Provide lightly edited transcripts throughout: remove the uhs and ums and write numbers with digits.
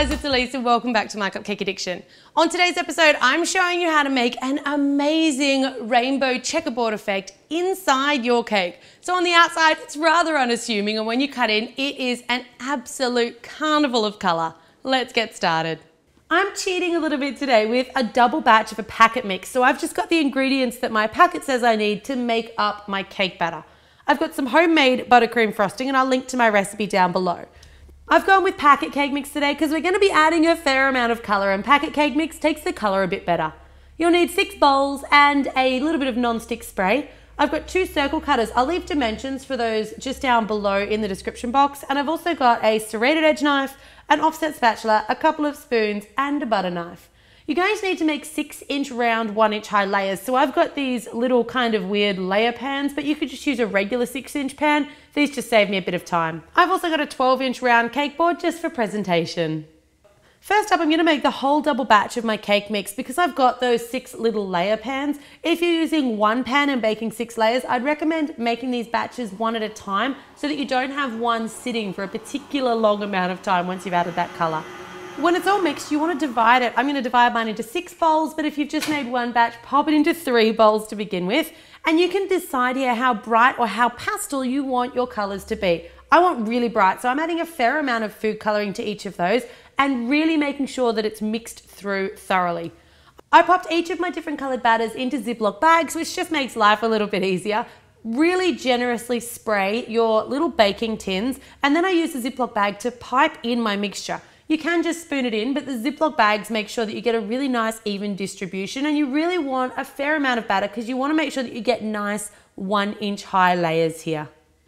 guys, it's Elise and welcome back to My Cupcake Addiction. On today's episode, I'm showing you how to make an amazing rainbow checkerboard effect inside your cake. So on the outside, it's rather unassuming, and when you cut in, it is an absolute carnival of color. Let's get started. I'm cheating a little bit today with a double batch of a packet mix. So I've just got the ingredients that my packet says I need to make up my cake batter. I've got some homemade buttercream frosting, and I'll link to my recipe down below. I've gone with packet cake mix today because we're going to be adding a fair amount of colour, and packet cake mix takes the colour a bit better. You'll need 6 bowls and a little bit of non-stick spray. I've got 2 circle cutters. I'll leave dimensions for those just down below in the description box, and I've also got a serrated edge knife, an offset spatula, a couple of spoons and a butter knife. You're going to need to make 6-inch round 1-inch high layers. So I've got these little kind of weird layer pans, but you could just use a regular 6-inch pan. These just save me a bit of time. I've also got a 12-inch round cake board just for presentation. First up, I'm going to make the whole double batch of my cake mix because I've got those 6 little layer pans. If you're using one pan and baking 6 layers, I'd recommend making these batches one at a time so that you don't have one sitting for a particular long amount of time once you've added that color. When it's all mixed, you want to divide it. I'm going to divide mine into 6 bowls, but if you've just made one batch, pop it into 3 bowls to begin with. And you can decide here how bright or how pastel you want your colors to be. I want really bright, so I'm adding a fair amount of food coloring to each of those and really making sure that it's mixed through thoroughly. I popped each of my different colored batters into Ziploc bags, which just makes life a little bit easier. Really generously spray your little baking tins, and then I use the Ziploc bag to pipe in my mixture. You can just spoon it in, but the Ziploc bags make sure that you get a really nice even distribution, and you really want a fair amount of batter because you want to make sure that you get nice 1-inch high layers here.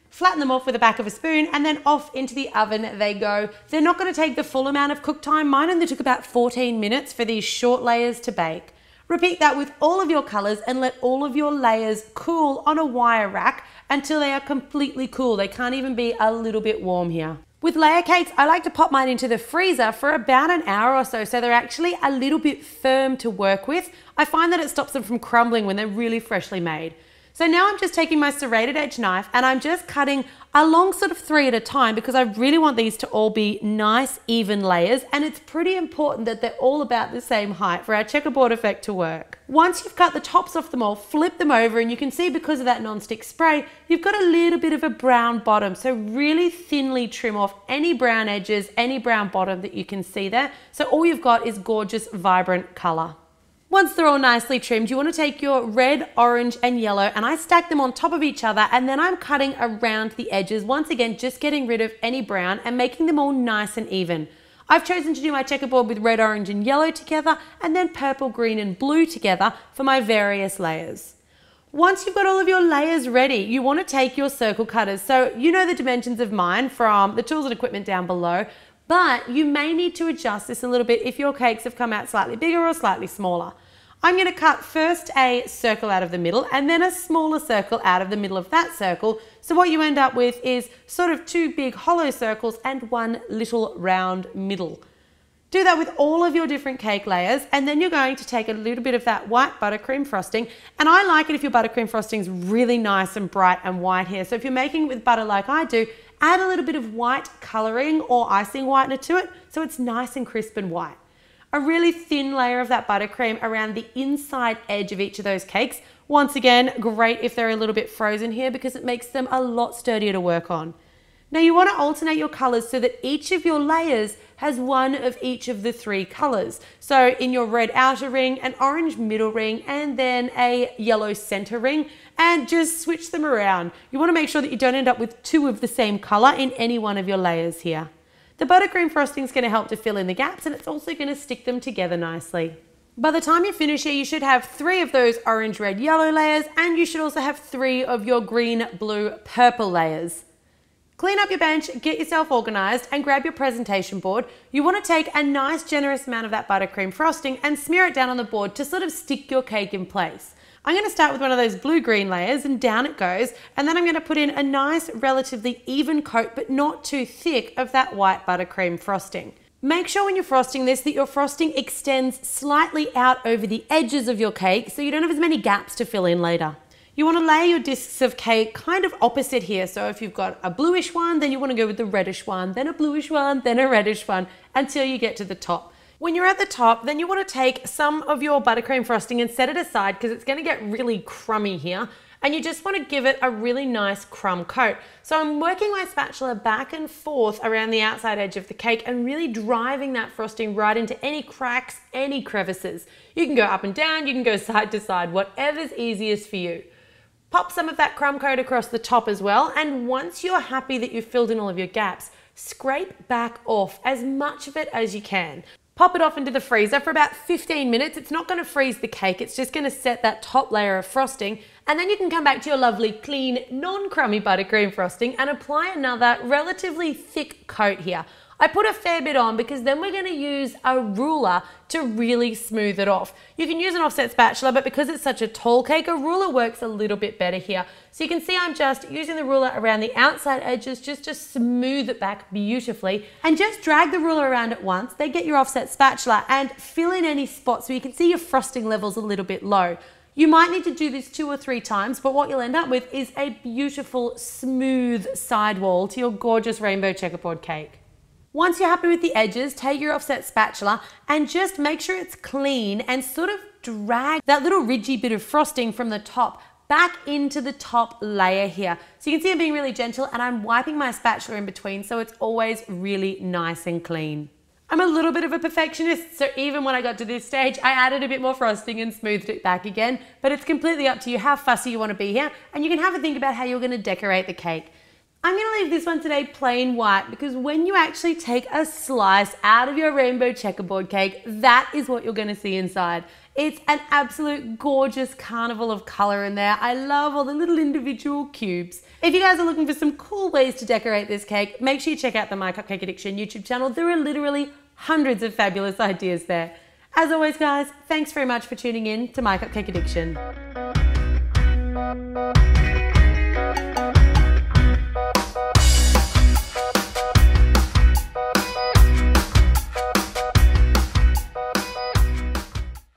Flatten them off with the back of a spoon and then off into the oven they go. They're not going to take the full amount of cook time. Mine only took about 14 minutes for these short layers to bake. Repeat that with all of your colors and let all of your layers cool on a wire rack until they are completely cool. They can't even be a little bit warm here. With layer cakes, I like to pop mine into the freezer for about an hour or so they're actually a little bit firm to work with. I find that it stops them from crumbling when they're really freshly made. So now I'm just taking my serrated edge knife and I'm just cutting along sort of 3 at a time because I really want these to all be nice, even layers, and it's pretty important that they're all about the same height for our checkerboard effect to work. Once you've cut the tops off them all, flip them over, and you can see because of that non-stick spray, you've got a little bit of a brown bottom, so really thinly trim off any brown edges, any brown bottom that you can see there, so all you've got is gorgeous, vibrant color. Once they're all nicely trimmed, you want to take your red, orange and yellow, and I stack them on top of each other, and then I'm cutting around the edges, once again just getting rid of any brown and making them all nice and even. I've chosen to do my checkerboard with red, orange and yellow together, and then purple, green and blue together for my various layers. Once you've got all of your layers ready, you want to take your circle cutters. So you know the dimensions of mine from the tools and equipment down below, but you may need to adjust this a little bit if your cakes have come out slightly bigger or slightly smaller. I'm going to cut first a circle out of the middle and then a smaller circle out of the middle of that circle. So what you end up with is sort of 2 big hollow circles and 1 little round middle. Do that with all of your different cake layers, and then you're going to take a little bit of that white buttercream frosting, and I like it if your buttercream frosting is really nice and bright and white here. So if you're making it with butter like I do, add a little bit of white coloring or icing whitener to it so it's nice and crisp and white. A really thin layer of that buttercream around the inside edge of each of those cakes. Once again, great if they're a little bit frozen here because it makes them a lot sturdier to work on. Now you want to alternate your colors so that each of your layers has one of each of the 3 colors. So in your red outer ring, an orange middle ring, and then a yellow center ring, and just switch them around. You want to make sure that you don't end up with 2 of the same color in any one of your layers here. The buttercream frosting is going to help to fill in the gaps, and it's also going to stick them together nicely. By the time you finish here, you should have 3 of those orange, red, yellow layers, and you should also have 3 of your green, blue, purple layers. Clean up your bench, get yourself organized, and grab your presentation board. You want to take a nice generous amount of that buttercream frosting and smear it down on the board to sort of stick your cake in place. I'm going to start with one of those blue-green layers and down it goes, and then I'm going to put in a nice relatively even coat but not too thick of that white buttercream frosting. Make sure when you're frosting this that your frosting extends slightly out over the edges of your cake so you don't have as many gaps to fill in later. You want to lay your discs of cake kind of opposite here. So if you've got a bluish one, then you want to go with the reddish one, then a bluish one, then a reddish one, until you get to the top. When you're at the top, then you want to take some of your buttercream frosting and set it aside because it's going to get really crummy here. And you just want to give it a really nice crumb coat. So I'm working my spatula back and forth around the outside edge of the cake and really driving that frosting right into any cracks, any crevices. You can go up and down, you can go side to side, whatever's easiest for you. Pop some of that crumb coat across the top as well, and once you're happy that you've filled in all of your gaps, scrape back off as much of it as you can. Pop it off into the freezer for about 15 minutes. It's not going to freeze the cake, it's just going to set that top layer of frosting, and then you can come back to your lovely, clean, non-crummy buttercream frosting and apply another relatively thick coat here. I put a fair bit on because then we're going to use a ruler to really smooth it off. You can use an offset spatula, but because it's such a tall cake, a ruler works a little bit better here. So you can see I'm just using the ruler around the outside edges just to smooth it back beautifully, and just drag the ruler around it once, then get your offset spatula and fill in any spots so you can see your frosting levels a little bit low. You might need to do this 2 or 3 times, but what you'll end up with is a beautiful, smooth sidewall to your gorgeous rainbow checkerboard cake. Once you're happy with the edges, take your offset spatula and just make sure it's clean and sort of drag that little ridgy bit of frosting from the top back into the top layer here. So you can see I'm being really gentle and I'm wiping my spatula in between so it's always really nice and clean. I'm a little bit of a perfectionist, so even when I got to this stage, I added a bit more frosting and smoothed it back again, but it's completely up to you how fussy you want to be here, and you can have a think about how you're going to decorate the cake. I'm going to leave this one today plain white because when you actually take a slice out of your rainbow checkerboard cake, that is what you're going to see inside. It's an absolute gorgeous carnival of color in there. I love all the little individual cubes. If you guys are looking for some cool ways to decorate this cake, make sure you check out the MyCupcakeAddiction YouTube channel. There are literally hundreds of fabulous ideas there. As always, guys, thanks very much for tuning in to My Cupcake Addiction.